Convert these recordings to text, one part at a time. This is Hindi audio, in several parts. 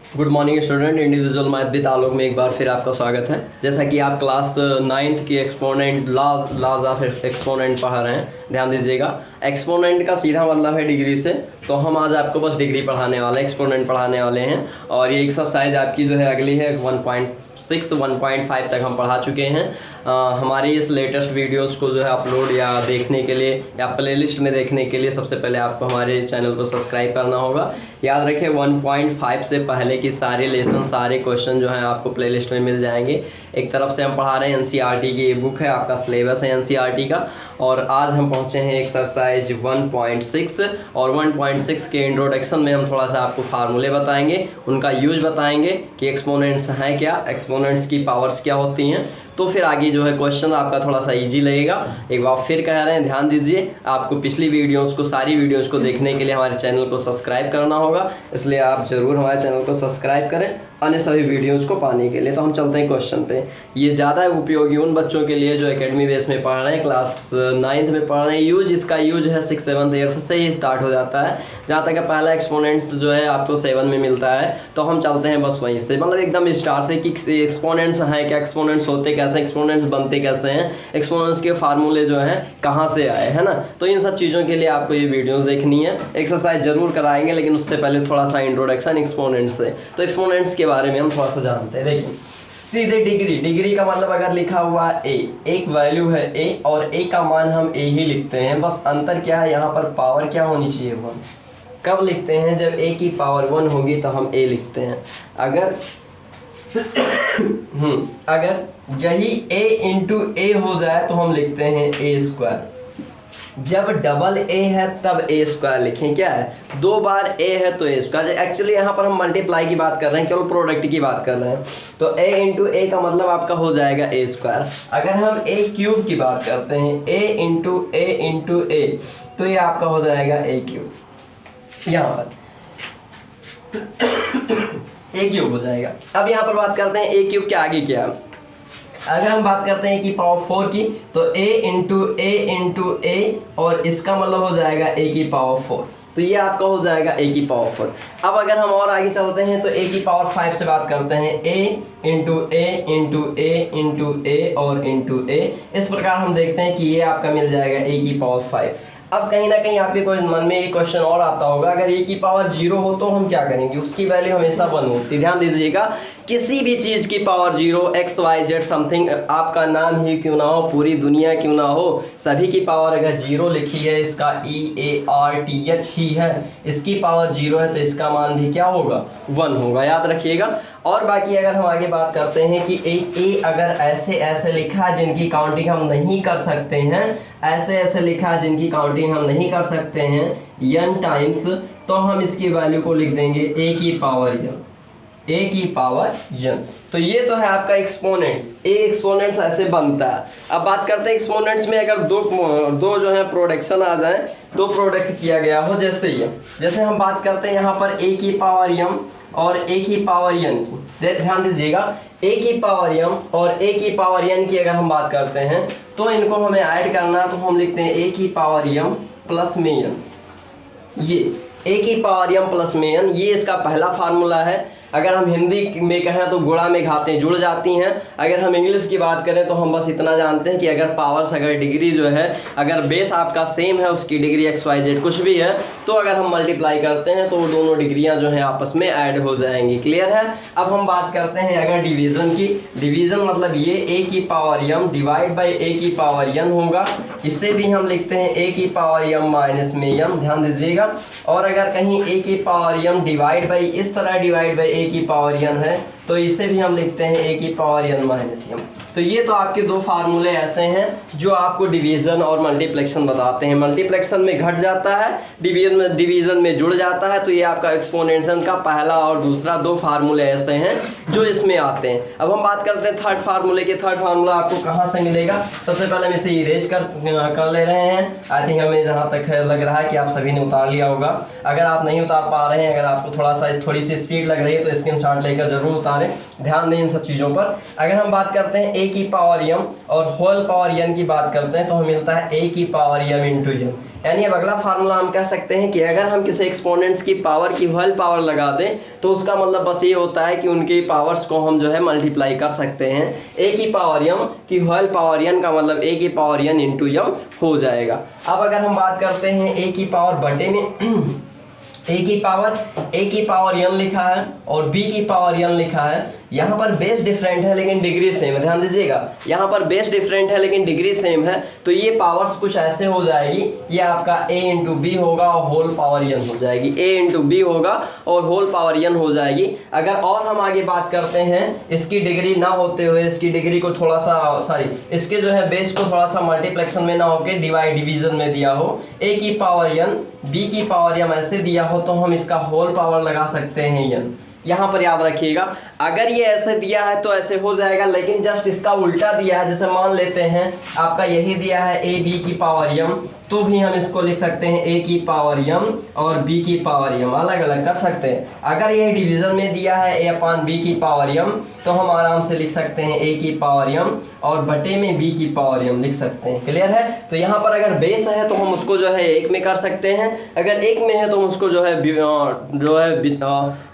Good morning student, individual math with Alok में एक बार फिर आपका स्वागत है। जैसा कि आप क्लास 9th की एक्सपोनेंट लॉज ऑफ एक्सपोनेंट पढ़ा रहे हैं, ध्यान दीजिएगा। एक्सपोनेंट का सीधा मतलब है डिग्री से, तो हम आज आपको बस डिग्री पढ़ाने वाले हैं, एक्सपोनेंट पढ़ाने वाले हैं। और ये एक्सरसाइज आपकी जो है अगली है 1.6 1.5 तक हम पढ़ा चुके हैं। हमारी इस लेटेस्ट वीडियोस को जो है अपलोड या देखने के लिए या प्लेलिस्ट में देखने के लिए सबसे पहले आपको हमारे चैनल को सब्सक्राइब करना होगा। याद रखें 1.5 से पहले की सारे लेसन, सारे क्वेश्चन जो हैं आपको प्लेलिस्ट में मिल जाएंगे। एक तरफ से हम पढ़ा रहे हैं एनसीईआरटी की बुक है, आपका सिलेबस है एनसीईआरटी का। और आज हम पहुंचे हैं एक्सरसाइज 1.6 और 1.6 के इंट्रोडक्शन में हम थोड़ा सा आपको फार्मूले बताएंगे, उनका यूज बताएंगे कि एक्सपोनेंट्स हैं क्या, एक्सपोनेंट्स की पावर्स क्या होती हैं। तो फिर आगे जो है क्वेश्चन आपका थोड़ा सा इजी लगेगा। एक बार फिर कह रहे हैं, ध्यान दीजिए, आपको पिछली वीडियोस को, सारी वीडियोस को देखने के लिए हमारे चैनल को सब्सक्राइब करना होगा, इसलिए आप ज़रूर हमारे चैनल को सब्सक्राइब करें अन्य सभी वीडियोस को पाने के लिए। तो हम चलते हैं क्वेश्चन पे। ये ज़्यादा उपयोगी उन बच्चों के लिए जो एकेडमी बेस में पढ़ रहे हैं, क्लास 9th में पढ़ रहे हैं। इसका यूज है 6, 7, 8 से ही स्टार्ट हो जाता है। जहाँ तक पहला एक्सपोनेंट्स जो है आपको 7 में मिलता है, तो हम चलते हैं बस वहीं से, मतलब एकदम स्टार्ट से कि एक्सपोनेंट्स हैं क्या, एक्सपोनेंट्स होते कैसे, एक्सपोनेंट्स बनते कैसे हैं, एक्सपोनेंट्स के फार्मूले जो हैं कहाँ से आए, है ना। तो इन सब चीज़ों के लिए आपको ये वीडियोस देखनी है। एक्सरसाइज जरूर कराएंगे, लेकिन उससे पहले थोड़ा सा इंट्रोडक्शन एक्सपोनेंट्स से। तो एक्सपोनेंट्स के बारे में हम थोड़ा सा जानते हैं। देखिए सीधे डिग्री का मतलब अगर लिखा हुआ ए, एक वैल्यू है ए और ए का मान हम ए ही लिखते हैं। बस अंतर क्या है, यहाँ पर पावर क्या होनी चाहिए, 1। कब लिखते हैं, जब ए की पावर 1 होगी तो हम ए लिखते हैं। अगर अगर यही a इंटू ए हो जाए तो हम लिखते हैं ए स्क्वायर। जब डबल ए है तब ए स्क्वायर लिखें। क्या है, 2 बार ए है तो ए स्क्वायर। एक्चुअली यहाँ पर हम मल्टीप्लाई की बात कर रहे हैं, केवल प्रोडक्ट की बात कर रहे हैं। तो ए इंटू ए का मतलब आपका हो जाएगा ए स्क्वायर। अगर हम ए क्यूब की बात करते हैं, ए इंटू ए, तो ये आपका हो जाएगा ए क्यूब। यहाँ पर ए क्यूब हो जाएगा। अब यहाँ पर बात करते हैं ए क्यूब के आगे क्या। अगर हम बात करते हैं कि पावर 4 की, तो a इंटू ए और इसका मतलब हो जाएगा a की पावर 4। तो ये आपका हो जाएगा a की पावर 4। अब अगर हम और आगे चलते हैं तो a की पावर 5 से बात करते हैं, a इंटू ए और इंटू ए। इस प्रकार हम देखते हैं कि ये आपका मिल जाएगा a की पावर 5। अब कहीं ना कहीं आपके कोई मन में एक क्वेश्चन और आता होगा, अगर ए की पावर 0 हो तो हम क्या करेंगे, उसकी वैल्यू हमेशा 1 होती है। ध्यान दीजिएगा, किसी भी चीज़ की power 0, x y z something, आपका नाम ही क्यों ना हो, पूरी दुनिया क्यों ना हो, सभी की पावर अगर 0 लिखी है, इसका EARTH ही है, इसकी पावर 0 है तो इसका मान भी क्या होगा, 1 होगा। याद रखिएगा। और बाकी अगर हम आगे बात करते हैं कि ए अगर ऐसे लिखा जिनकी काउंटिंग हम नहीं कर सकते हैं, ऐसे लिखा जिनकी काउंटिंग हम नहीं कर सकते हैं n टाइम्स, तो हम इसकी वैल्यू को लिख देंगे a की पावर n। तो ये तो है आपका एक्सपोनेंट्स। ए एक्सपोनेंट्स ऐसे बनता है। अब बात करते हैं एक्सपोनेंट्स में अगर दो जो है प्रोडक्शन आ जाए, दो प्रोडक्ट किया गया हो, जैसे हम बात करते हैं यहाँ पर a की पावर m और a की पावर n की। ध्यान दीजिएगा, a की पावर m और a की पावर n की अगर हम बात करते हैं तो इनको हमें ऐड करना, तो हम लिखते हैं a की पावर m प्लस में n। ये a की पावर m प्लस में n, ये इसका पहला फार्मूला है। अगर हम हिंदी में कहें तो गुणा में घातें जुड़ जाती हैं। अगर हम इंग्लिश की बात करें तो हम बस इतना जानते हैं कि अगर पावर्स, अगर डिग्री जो है, अगर बेस आपका सेम है, उसकी डिग्री XYZ कुछ भी है, तो अगर हम मल्टीप्लाई करते हैं तो वो दोनों डिग्रियां जो हैं आपस में ऐड हो जाएंगी। क्लियर है। अब हम बात करते हैं अगर डिवीज़न की। डिवीज़न मतलब ये a की power m divide by a की पावर n होगा। इसे भी हम लिखते हैं a की पावर m माइनस में m। ध्यान दीजिएगा। और अगर कहीं a की पावर m डिवाइड बाई, इस तरह डिवाइड बाई a की पावर n है, तो इसे भी हम लिखते हैं a की पावर n माइनस m। तो ये तो आपके दो फार्मूले ऐसे हैं जो आपको डिवीज़न और मल्टीप्लेक्शन बताते हैं। मल्टीप्लेक्शन में घट जाता है, डिवीज़न में जुड़ जाता है। तो ये आपका एक्सपोनेंशन का पहला और दूसरा दो फार्मूले ऐसे हैं जो इसमें आते हैं। अब हम बात करते हैं थर्ड फार्मूले के। थर्ड फार्मूला आपको कहाँ से मिलेगा, सबसे पहले हम इसे इरेज कर ले रहे हैं। आई थिंक हमें जहाँ तक लग रहा है कि आप सभी ने उतार लिया होगा। अगर आप नहीं उतार पा रहे हैं, अगर आपको थोड़ी सी स्पीड लग रही है, तो तो स्क्रीनशॉट लेकर जरूर उतारें, ध्यान दें इन सब चीज़ों पर। अगर हम बात करते हैं a की पावर m और होल पावर n की बात करते हैं तो हमें मिलता है a की पावर m इंटू n। यानी अब अगला फार्मूला हम कह सकते हैं कि अगर हम किसी एक्सपोनेंट्स की पावर की होल पावर लगा दें तो उसका मतलब बस ये होता है कि उनकी पावर्स को हम जो है मल्टीप्लाई कर सकते हैं। a की पावर m की होल पावर n का मतलब a की पावर n इंटू m हो जाएगा। अब अगर हम बात करते हैं a की पावर बटे में a की पावर n लिखा है और b की पावर n लिखा है। यहाँ पर बेस डिफरेंट है लेकिन डिग्री सेम है, ध्यान दीजिएगा, यहाँ पर बेस डिफरेंट है लेकिन डिग्री सेम है, तो ये पावर्स कुछ ऐसे हो जाएगी, ये आपका a इंटू बी होगा और होल पावर n हो जाएगी, a इंटू बी होगा और होल पावर n हो जाएगी। अगर और हम आगे बात करते हैं इसकी डिग्री ना होते हुए, इसकी डिग्री को थोड़ा सा इसके जो है बेस को थोड़ा सा मल्टीप्लेक्शन में ना होके डिवीजन में दिया हो, a की पावर n b की पावर m ऐसे दिया हो तो हम इसका होल पावर लगा सकते हैं n। यहाँ पर याद रखिएगा, अगर ये ऐसे दिया है तो ऐसे हो जाएगा, लेकिन जस्ट इसका उल्टा दिया है, जैसे मान लेते हैं आपका यही दिया है a b की पावर m, तो भी हम इसको लिख सकते हैं a की पावर m और b की पावर m, अलग अलग कर सकते हैं। अगर ये डिवीजन में दिया है a अपान b की पावर m तो हम आराम से लिख सकते हैं a की पावर m और बटे में b की पावर m लिख सकते हैं। क्लियर है? तो यहाँ पर अगर बेस है तो हम उसको जो है एक में कर सकते हैं, अगर एक में है तो हम उसको जो है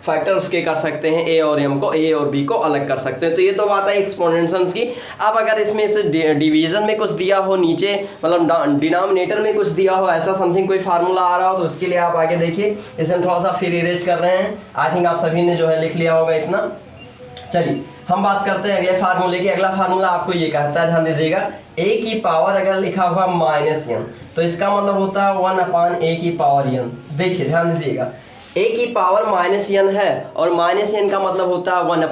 फैक्टर उसके कर सकते हैं, a और m को, a और b को अलग कर सकते हैं। तो ये तो बात है एक्सपोनेंशियल्स की। अब अगर इसमें से डिवीजन में कुछ दिया हो नीचे, मतलब डिनोमिनेटर में कुछ दिया हो, ऐसा समथिंग कोई फार्मूला आ रहा हो, तो उसके लिए आप आगे देखिए, इसे हम थोड़ा सा फिर इरेज कर रहे हैं। आई थिंक आप सभी ने जो है लिख लिया होगा इतना। चलिए हम बात करते हैं अगले फार्मूले की। अगला फार्मूला आपको ये कहता है, ध्यान दीजिएगा, a की पावर अगर लिखा हुआ माइनस n तो इसका मतलब होता है 1 अपान a की पावर n। देखिए ध्यान दीजिएगा, a की पावर माइनस n है और माइनस n का मतलब होता है 1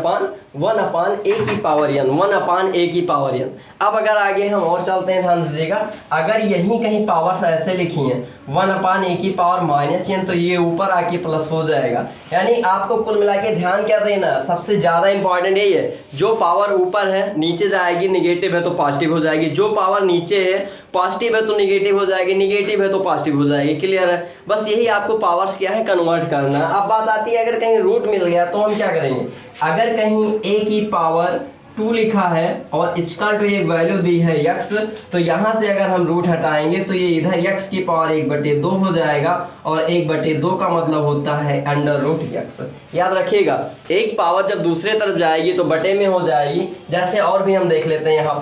अपान a की पावर n, 1 अपान a की पावर n। अब अगर आगे हम और चलते हैं, ध्यान दीजिएगा, अगर यहीं कहीं पावर्स ऐसे लिखी हैं 1 अपान a की पावर माइनस n तो ये ऊपर आके प्लस हो जाएगा। यानी आपको कुल मिला के ध्यान क्या देना, सबसे ज़्यादा इंपॉर्टेंट यही है, जो पावर ऊपर है नीचे जाएगी, निगेटिव है तो पॉजिटिव हो जाएगी, जो पावर नीचे है पॉजिटिव है तो निगेटिव हो जाएगी, निगेटिव है तो पॉजिटिव हो जाएगी। क्लियर है? बस यही आपको पावर्स क्या है कन्वर्ट करना। अब बात आती है अगर कहीं रूट मिल गया तो हम क्या करेंगे, अगर कहीं a की पावर 2 लिखा है और इक्वल टू एक वैल्यू दी है x, तो यहाँ से अगर हम रूट हटाएंगे तो ये इधर x की पावर 1/2 हो जाएगा और 1/2 का मतलब होता है अंडर रूट x। याद रखिएगा, एक पावर जब दूसरे तरफ जाएगी तो बटे में हो जाएगी। जैसे और भी हम देख लेते हैं, यहाँ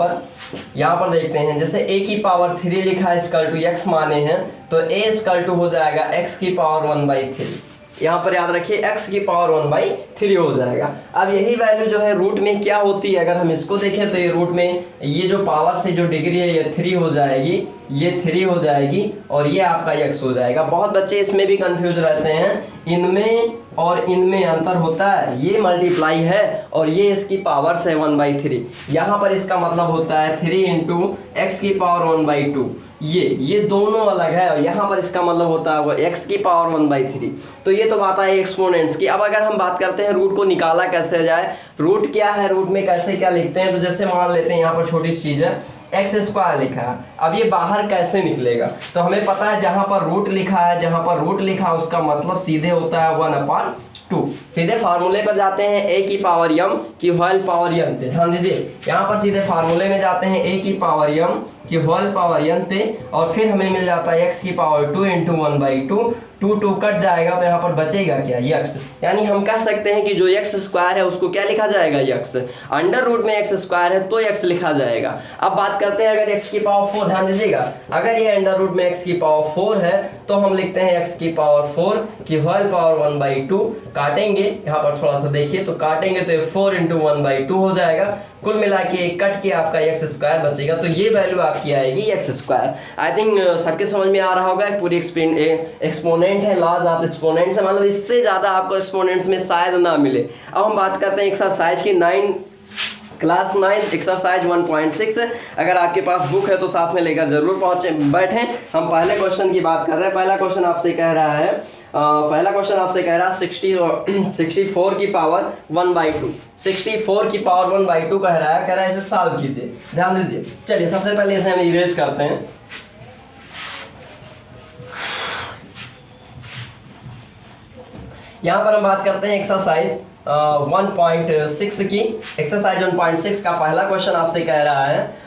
पर देखते हैं, जैसे a की पावर 3 लिखा है इक्वल टू x माने हैं तो a इक्वल टू हो जाएगा x की पावर 1/3। यहाँ पर याद रखिए x की पावर 1/3 हो जाएगा। अब यही वैल्यू जो है रूट में क्या होती है, अगर हम इसको देखें तो ये रूट में ये जो पावर से जो डिग्री है ये 3 हो जाएगी, ये 3 हो जाएगी और ये आपका x हो जाएगा। बहुत बच्चे इसमें भी कंफ्यूज रहते हैं, इनमें और इनमें अंतर होता है, ये मल्टीप्लाई है और ये इसकी पावर है 1/3। यहाँ पर इसका मतलब होता है 3 इंटू एक्स की पावर 1/2, ये दोनों अलग है और यहाँ पर इसका मतलब होता है वो x की पावर 1/3। तो ये तो बात है एक्सपोनेंट्स की। अब अगर हम बात करते हैं रूट को निकाला कैसे जाए, रूट क्या है, रूट में कैसे क्या लिखते हैं, तो जैसे मान लेते हैं यहाँ पर छोटी सी चीज़ है x² लिखा है। अब ये बाहर कैसे निकलेगा, तो हमें पता है जहाँ पर रूट लिखा है, जहाँ पर रूट लिखा है उसका मतलब सीधे होता है 1/2। सीधे फार्मूले पर जाते हैं a की पावर m की होल पावर n पे, ध्यान दीजिए यहाँ पर सीधे फार्मूले में जाते हैं a की पावर m की होल पावर n पे और फिर हमें मिल जाता है x की पावर 2 इंटू 1/2। 2 कट जाएगा तो यहाँ पर बचेगा क्या, x। यानी हम कह सकते हैं कि जो x² है उसको क्या लिखा जाएगा, x। अंडर रूट में x² है तो x लिखा जाएगा। अब बात करते हैं अगर x की पावर 4, ध्यान दीजिएगा, अगर ये अंडर रूट में x की पावर 4 है तो हम लिखते हैं x की पावर 4 की होल पावर 1/2। काटेंगे यहाँ पर थोड़ा सा देखिए, तो काटेंगे तो 4 इंटू 1/2 हो जाएगा। कुल मिला के कट के आपका x² बचेगा, तो ये वैल्यू आपकी आएगी x²। आई थिंक सबके समझ में आ रहा होगा, पूरी एक्सपोनेंट है, लॉज ऑफ एक्सपोनेंट्स है, मतलब इससे ज़्यादा आपको एक्सपोनेंट्स में शायद ना मिले। अब हम बात करते हैं एक्सरसाइज की क्लास 9 एक्सरसाइज 1.6। अगर आपके पास बुक है तो साथ में लेकर जरूर बैठें। हम पहले क्वेश्चन की बात कर रहे हैं। पहला क्वेश्चन आपसे कह रहा है 64 की पावर 1/2, 64 की पावर 1/2 कह रहा है, इसे सॉल्व कीजिए। ध्यान दीजिए, चलिए सबसे पहले इसे हम इरेज करते हैं। यहाँ पर हम बात करते हैं एक्सरसाइज 1.6 की। एक्सरसाइज 1.6 का पहला क्वेश्चन आपसे कह रहा है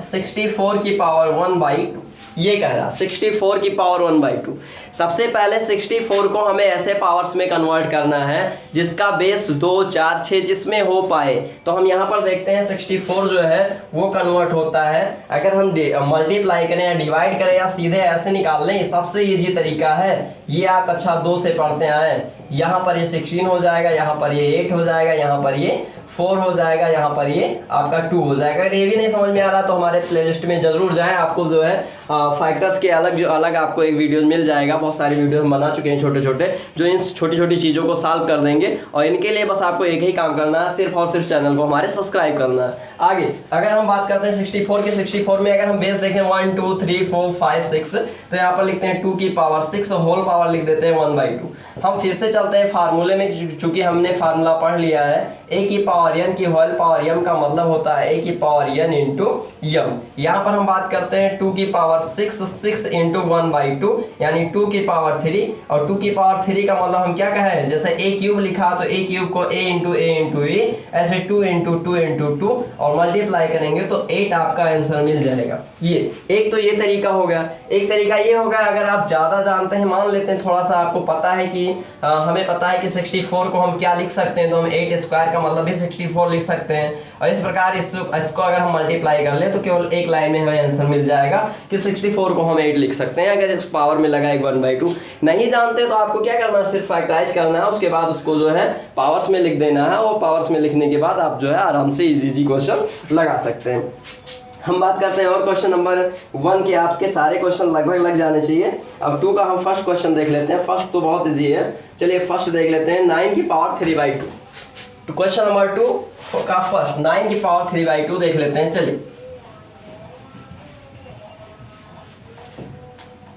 64 की पावर 1/2, ये कह रहा 64 की पावर 1/2। सबसे पहले 64 को हमें ऐसे पावर्स में कन्वर्ट करना है जिसका बेस 2, 4, 6 जिसमें हो पाए। तो हम यहाँ पर देखते हैं 64 जो है वो कन्वर्ट होता है, अगर हम मल्टीप्लाई करें या डिवाइड करें या सीधे ऐसे निकाल लें, सबसे इजी तरीका है ये। आप कक्षा 2 से पढ़ते आए, यहाँ पर ये 16 हो जाएगा, यहाँ पर ये 8 हो जाएगा, यहाँ पर ये 4 हो जाएगा, यहाँ पर ये आपका 2 हो जाएगा। अगर ये भी नहीं समझ में आ रहा तो हमारे प्लेलिस्ट में जरूर जाएं, आपको जो है फैक्टर्स के अलग आपको एक वीडियो मिल जाएगा। बहुत सारे वीडियो हम बना चुके हैं छोटे छोटे, जो इन छोटी छोटी चीज़ों को सॉल्व कर देंगे। और इनके लिए बस आपको एक ही काम करना है, सिर्फ और सिर्फ चैनल को हमारे सब्सक्राइब करना है। आगे अगर हम बात करते हैं 64 के, 64 में अगर हम बेस देखें 1, 2, 3, 4, 5, 6, तो यहाँ पर लिखते हैं 2 की पावर 6, होल पावर लिख देते हैं 1/2। हम फिर से चलते हैं फार्मूले में, चूंकि हमने फार्मूला पढ़ लिया है, a की पावर n की होल पावर m का मतलब होता है a की पावर n इंटू m। यहाँ पर हम बात करते हैं 2 की पावर 6 इंटू 1/2 यानी 2 की पावर 3, और 2 की पावर 3 का मतलब हम क्या कहें, जैसे a क्यूब लिखा तो a क्यूब को a इंटू e, ऐसे 2 इंटू 2 इंटू 2 और मल्टीप्लाई करेंगे तो 8 आपका आंसर मिल जाएगा। ये एक तो ये तरीका हो गया। एक तरीका ये होगा, अगर आप ज़्यादा जानते हैं, मान लेते हैं थोड़ा सा आपको पता है कि हमें पता है कि 64 को हम क्या लिख सकते हैं, तो हम 8 स्क्वायर का मतलब भी 64 लिख सकते हैं। और इस प्रकार इसको अगर हम मल्टीप्लाई कर लें तो केवल एक लाइन में हमें आंसर मिल जाएगा कि 64 को हम 8 लिख सकते हैं, अगर इस पावर में लगा एक 1/2। नहीं जानते तो आपको क्या करना है, सिर्फ फैक्टराइज करना है, उसके बाद उसको जो है पावर्स में लिख देना है, और पावर्स में लिखने के बाद आप जो है आराम से इजी क्वेश्चन लगा सकते हैं। हम बात करते हैं और क्वेश्चन नंबर 1 के, आपके सारे क्वेश्चन लगभग लग जाने चाहिए। अब 2 का हम फर्स्ट क्वेश्चन देख लेते हैं। फर्स्ट तो बहुत इजी है, चलिए फर्स्ट देख लेते हैं 9 की पावर 3/2। तो क्वेश्चन नंबर 2 का फर्स्ट 9 की पावर 3/2 देख लेते हैं। चलिए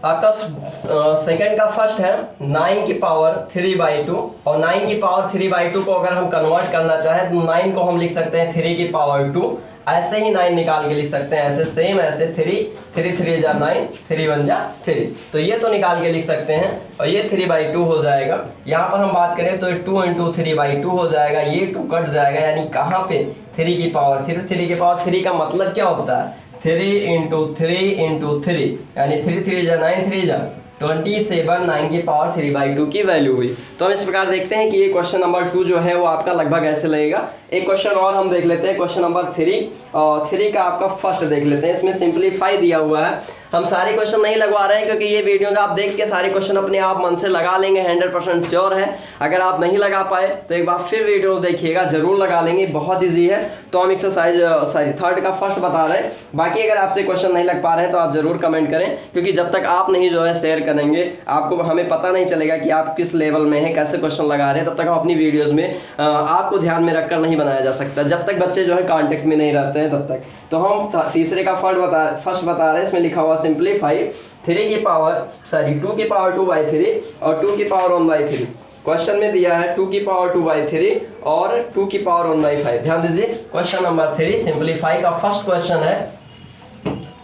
आपका सेकंड का फर्स्ट है 9 की पावर 3/2, और 9 की पावर 3/2 को अगर हम कन्वर्ट करना चाहें तो 9 को हम लिख सकते हैं 3 की पावर 2, ऐसे ही 9 निकाल के लिख सकते हैं, ऐसे सेम ऐसे 3 3 जा 9, 3 1 जा 3, तो ये तो निकाल के लिख सकते हैं, और ये 3/2 हो जाएगा। यहाँ पर हम बात करें तो 2 इंटू 3/2 हो जाएगा, ये 2 कट जाएगा, यानी कहाँ पे 3 की पावर 3, 3 की पावर 3 का मतलब क्या होता है 3 इंटू 3 यानी 3 3 जा 9, 3 जा 27, 9 की पावर 3/2 की वैल्यू हुई। तो हम इस प्रकार देखते हैं कि ये क्वेश्चन नंबर 2 जो है वो आपका लगभग ऐसे लगेगा। एक क्वेश्चन और हम देख लेते हैं, क्वेश्चन नंबर 3, और 3 का आपका फर्स्ट देख लेते हैं। इसमें सिंपलीफाई दिया हुआ है, हम सारे क्वेश्चन नहीं लगवा रहे हैं क्योंकि ये वीडियो आप देख के सारे क्वेश्चन अपने आप मन से लगा लेंगे, 100% श्योर है। अगर आप नहीं लगा पाए तो एक बार फिर वीडियो देखिएगा, जरूर लगा लेंगे, बहुत ईजी है। तो हम एक्सरसाइज थर्ड का फर्स्ट बता रहे हैं। बाकी अगर आपसे क्वेश्चन नहीं लग पा रहे हैं तो आप जरूर कमेंट करें, क्योंकि जब तक आप नहीं जो है शेयर करेंगे आपको हमें पता नहीं चलेगा कि आप किस लेवल में हैं, कैसे क्वेश्चन लगा रहे हैं। तब तक हम अपनी वीडियोज़ में आपको ध्यान में रखकर नहीं बनाया जा सकता, जब तक बच्चे जो है कॉन्टेक्ट में नहीं रहते हैं तब तक। तो हम तीसरे का फर्स्ट बता रहे हैं, इसमें लिखा हुआ सिंपलीफाई 2 की पावर 2/3 और 2 की पावर 1/3। क्वेश्चन में दिया है 2 की पावर 2/3 और 2 की पावर 1/5। ध्यान दीजिए, क्वेश्चन नंबर 3 सिंपलीफाई का फर्स्ट क्वेश्चन है।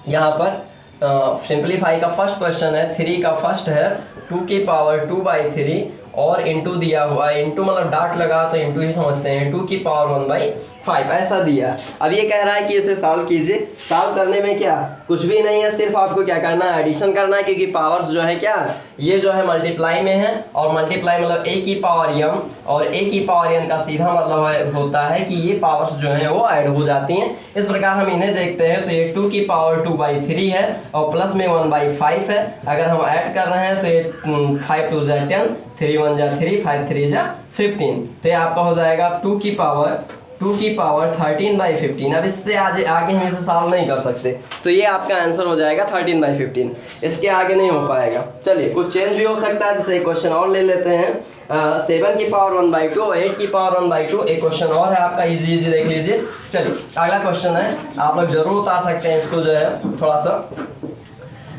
यहाँ पर सिंपलीफाई का फर्स्ट क्वेश्चन है, 3 का फर्स्ट है 2 की पावर 2/3 और इंटू दिया हुआ है, इंटू मतलब डॉट लगा तो इंटू ही समझते हैं, 2 की पावर 1/5 ऐसा दिया। अब ये कह रहा है कि इसे सॉल्व कीजिए। सॉल्व करने में क्या कुछ भी नहीं है, सिर्फ आपको क्या करना है, एडिशन करना है, क्योंकि पावर्स जो है क्या ये जो है मल्टीप्लाई में है, और मल्टीप्लाई मतलब a की पावर m और a की पावर n का सीधा मतलब होता है कि ये पावर्स जो है वो ऐड हो जाती हैं। इस प्रकार हम इन्हें देखते हैं तो ये 2 की पावर 2/3 है और प्लस में 1/5 है। अगर हम ऐड कर रहे हैं तो ये 5 2 जा 10, 3 1 जा 3, 5 3 जा 15, तो ये आपका हो जाएगा 2 की पावर 13/15। अब इससे आगे हम इसे सॉल्व नहीं कर सकते, तो ये आपका आंसर हो जाएगा 13/15, इसके आगे नहीं हो पाएगा। चलिए कुछ चेंज भी हो सकता है, जैसे एक क्वेश्चन और ले लेते हैं, 7 की पावर 1/2 और 8 की पावर 1/2। एक क्वेश्चन और है आपका, इजी देख लीजिए। चलिए अगला क्वेश्चन है, आप लोग जरूर उतार सकते हैं इसको, जो है थोड़ा सा।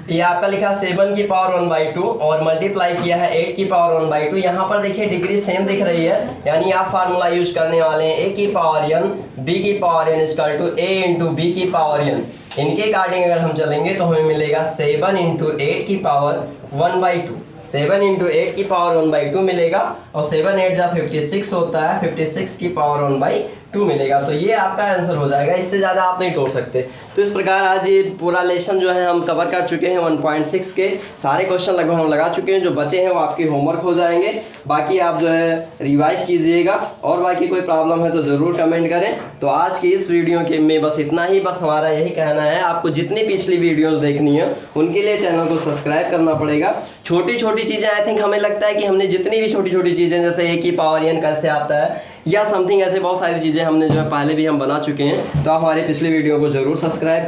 ये आपका लिखा 7 की पावर 1/2 और मल्टीप्लाई किया है 8 की पावर 1/2। यहाँ पर देखिए डिग्री सेम दिख रही है, यानी आप फार्मूला यूज करने वाले हैं a की पावर n b की power n equal to a into b की पावर n। इनके अकॉर्डिंग अगर हम चलेंगे तो हमें मिलेगा 7 इंटू 8 की पावर 1/2। 7 इंटू 8 की पावर 1/2 मिलेगा और 7 8 जा 56 होता है, 56 की पावर 1/2 मिलेगा। तो ये आपका आंसर हो जाएगा, इससे ज़्यादा आप नहीं तोड़ सकते। तो इस प्रकार आज ये पूरा लेसन जो है हम कवर कर चुके हैं। 1.6 के सारे क्वेश्चन लगभग हम लगा चुके हैं, जो बचे हैं वो आपके होमवर्क हो जाएंगे। बाकी आप जो है रिवाइज कीजिएगा और बाकी कोई प्रॉब्लम है तो ज़रूर कमेंट करें। तो आज की इस वीडियो के में बस इतना ही। बस हमारा यही कहना है, आपको जितनी पिछली वीडियोज़ देखनी है उनके लिए चैनल को सब्सक्राइब करना पड़ेगा। छोटी छोटी चीज़ें आई थिंक हमें लगता है कि हमने जितनी भी छोटी छोटी चीज़ें, जैसे ए की पावर n कैसे आता है या समथिंग, ऐसे बहुत सारी चीज़ें हमने जो है पहले भी हम बना चुके हैं। तो आप हमारी पिछली वीडियो को जरूर सब्सक्राइब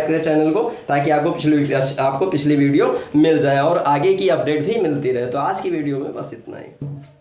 करें चैनल को, ताकि आपको पिछली वीडियो मिल जाए और आगे की अपडेट भी मिलती रहे। तो आज की वीडियो में बस इतना ही।